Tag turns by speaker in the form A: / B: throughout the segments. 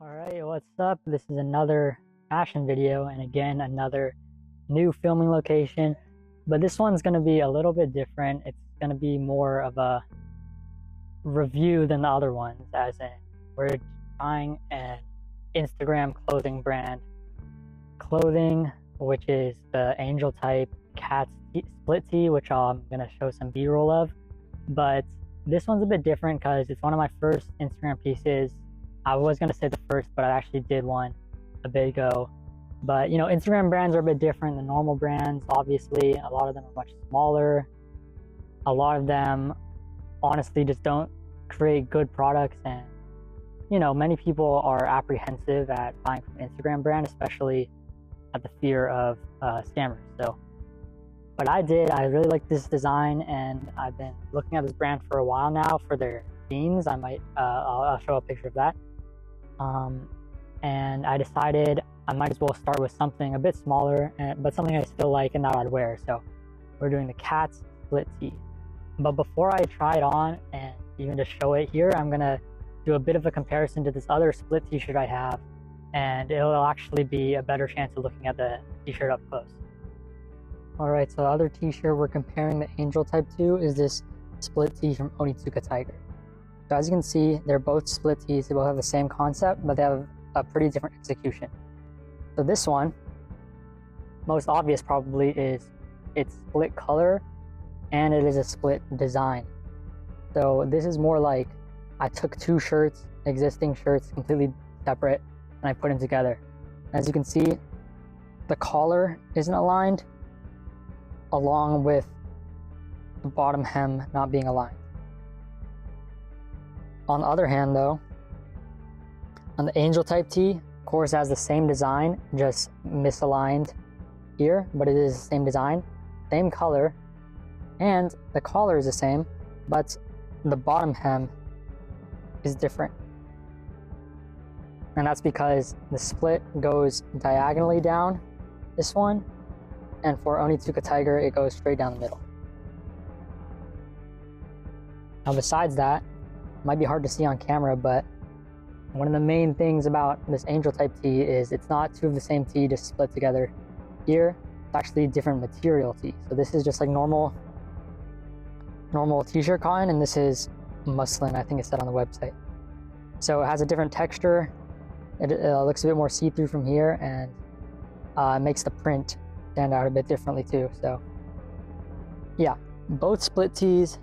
A: Alright, what's up? This is another fashion video, and again another new filming location, but this one's going to be a little bit different. It's going to be more of a review than the other ones, as in we're trying an Instagram clothing brand clothing, which is the ANGELtype Cats split tee, which I'm going to show some b-roll of. But this one's a bit different because it's one of my first Instagram pieces. I was going to say the first, but I actually did one a bit ago. But, you know, Instagram brands are a bit different than normal brands, obviously. A lot of them are much smaller. A lot of them, honestly, just don't create good products. And, you know, many people are apprehensive at buying from an Instagram brand, especially at the fear of scammers. So, but I did. I really like this design, and I've been looking at this brand for a while now for their jeans. I'll show a picture of that. And I decided I might as well start with something a bit smaller, but something I still like and that I'd wear. So we're doing the Cats split tee. But before I try it on and even just show it here, I'm gonna do a bit of a comparison to this other split t-shirt I have, and it'll actually be a better chance of looking at the t-shirt up close. Alright, so the other t-shirt we're comparing the ANGELtype to is this split tee from ANGELtype. So as you can see, they're both split tees. They both have the same concept, but they have a pretty different execution. So this one, most obvious probably, is it's split color and it is a split design. So this is more like I took two shirts, existing shirts, completely separate, and I put them together. As you can see, the collar isn't aligned, along with the bottom hem not being aligned. On the other hand though, on the ANGELtype tee, of course, it has the same design, just misaligned here, but it is the same design, same color, and the collar is the same, but the bottom hem is different. And that's because the split goes diagonally down, this one, and for ANGELtype, it goes straight down the middle. Now besides that, it might be hard to see on camera, but one of the main things about this ANGELtype tee is it's not two of the same tee just split together. Here, it's actually different material tee. So this is just like normal t-shirt cotton, and this is muslin, I think it said on the website. So it has a different texture. It looks a bit more see-through from here, and it makes the print stand out a bit differently too. So yeah, both split tees,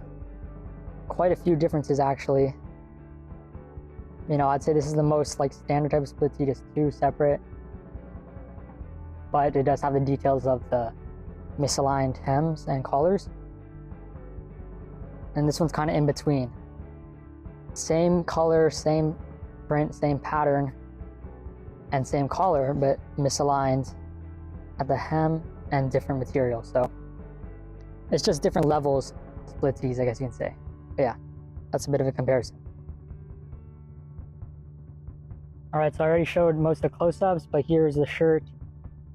A: quite a few differences actually. You know, I'd say this is the most like standard type of split tee, just two separate, but it does have the details of the misaligned hems and collars. And this one's kind of in between. Same color, same print, same pattern, and same collar, but misaligned at the hem and different material. So it's just different levels of split tees, I guess you can say. But yeah, that's a bit of a comparison. Alright, so I already showed most of the close-ups, but here's the shirt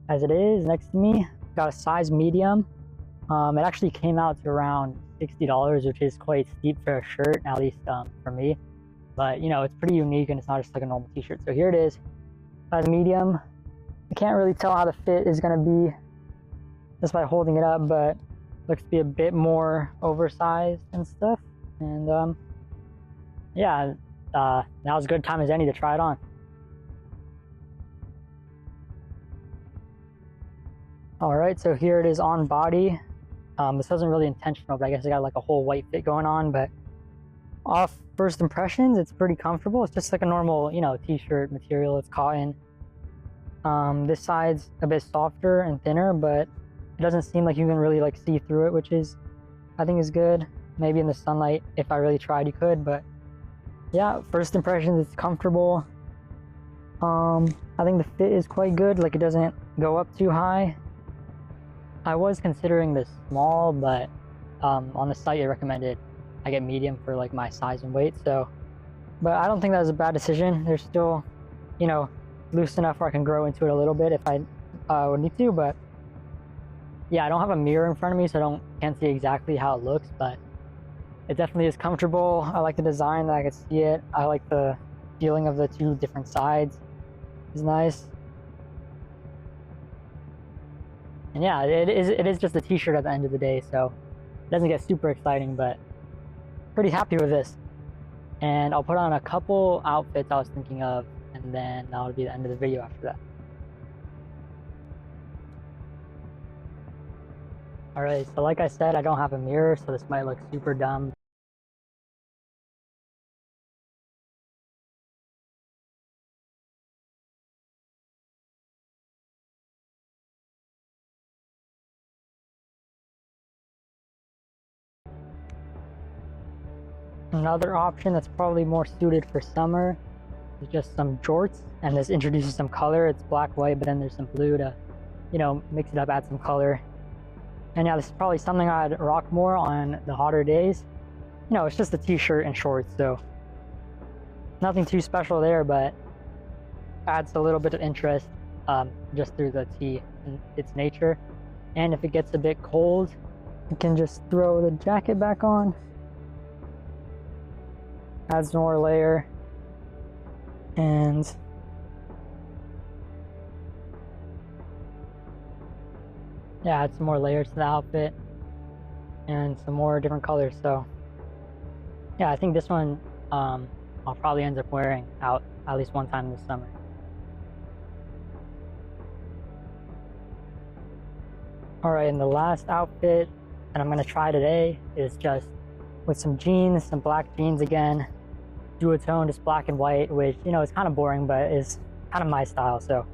A: as it is next to me. Got a size medium. It actually came out to around $60, which is quite steep for a shirt, at least for me. But, you know, it's pretty unique, and it's not just like a normal t-shirt. So here it is, size medium. I can't really tell how the fit is going to be just by holding it up, but looks to be a bit more oversized and stuff. And yeah, now's as good time as any to try it on. Alright, so here it is on body. This wasn't really intentional, but I guess I got like a whole white fit going on. But off first impressions, it's pretty comfortable. It's just like a normal, you know, t-shirt material. It's cotton. This side's a bit softer and thinner, but it doesn't seem like you can really like see through it, which is, I think, is good. Maybe in the sunlight, if I really tried, you could. But yeah, first impressions, it's comfortable. I think the fit is quite good. Like, it doesn't go up too high. I was considering this small, but on the site it recommended I get medium for like my size and weight. So, but I don't think that was a bad decision. They're still, you know, loose enough where I can grow into it a little bit if I would need to. But yeah, I don't have a mirror in front of me, so can't see exactly how it looks, but it definitely is comfortable. I like the design, that I can see it. I like the feeling of the two different sides is nice. And yeah, it is just a t-shirt at the end of the day, so it doesn't get super exciting, but pretty happy with this. And I'll put on a couple outfits I was thinking of, and then that'll be the end of the video after that. Alright, so like I said, I don't have a mirror, so this might look super dumb. Another option that's probably more suited for summer is just some jorts, and this introduces some color. It's black, white, but then there's some blue to, you know, mix it up, add some color. And yeah, this is probably something I'd rock more on the hotter days. You know, it's just a t-shirt and shorts, so nothing too special there, but adds a little bit of interest just through the tee and its nature. And if it gets a bit cold, you can just throw the jacket back on. Adds more layer, and yeah, add some more layers to the outfit and some more different colors. So yeah, I think this one I'll probably end up wearing out at least one time this summer. Alright, and the last outfit that I'm going to try today is just with some jeans, some black jeans again, duotone, just black and white, which, you know, is kind of boring, but is kind of my style, so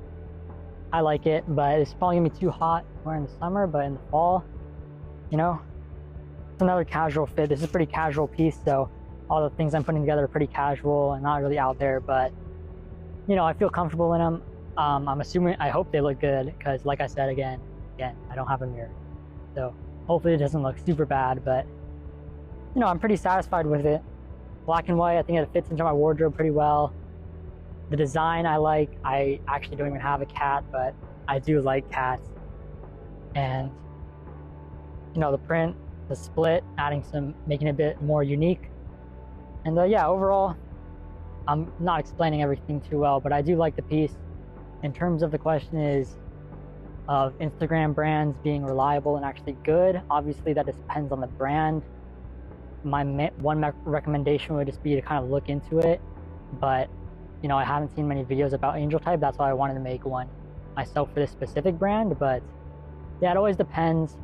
A: I like it. But it's probably gonna be too hot wearing the summer, but in the fall, you know, it's another casual fit. This is a pretty casual piece, so all the things I'm putting together are pretty casual and not really out there, but, you know, I feel comfortable in them. I'm assuming, I hope they look good, because like I said, again, I don't have a mirror, so hopefully it doesn't look super bad, but you know, I'm pretty satisfied with it. Black and white, I think it fits into my wardrobe pretty well. The design I like. I actually don't even have a cat, but I do like cats. And you know, the print, the split, making it a bit more unique. And yeah, overall, I'm not explaining everything too well, but I do like the piece. In terms of the question is of Instagram brands being reliable and actually good, obviously that depends on the brand. My one recommendation would just be to kind of look into it, but you know, I haven't seen many videos about ANGELtype. That's why I wanted to make one myself for this specific brand. But yeah, it always depends.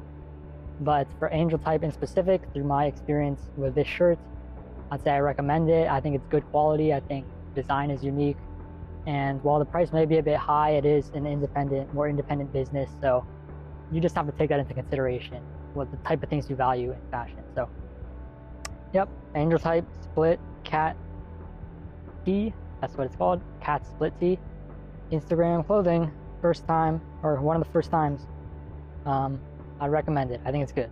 A: But for ANGELtype in specific, through my experience with this shirt, I'd say I recommend it. I think it's good quality. I think design is unique, and while the price may be a bit high, it is an more independent business, so you just have to take that into consideration, what the type of things you value in fashion. So yep, ANGELtype split cat tee, that's what it's called, cat split tee. Instagram clothing, first time, or one of the first times. I recommend it. I think it's good.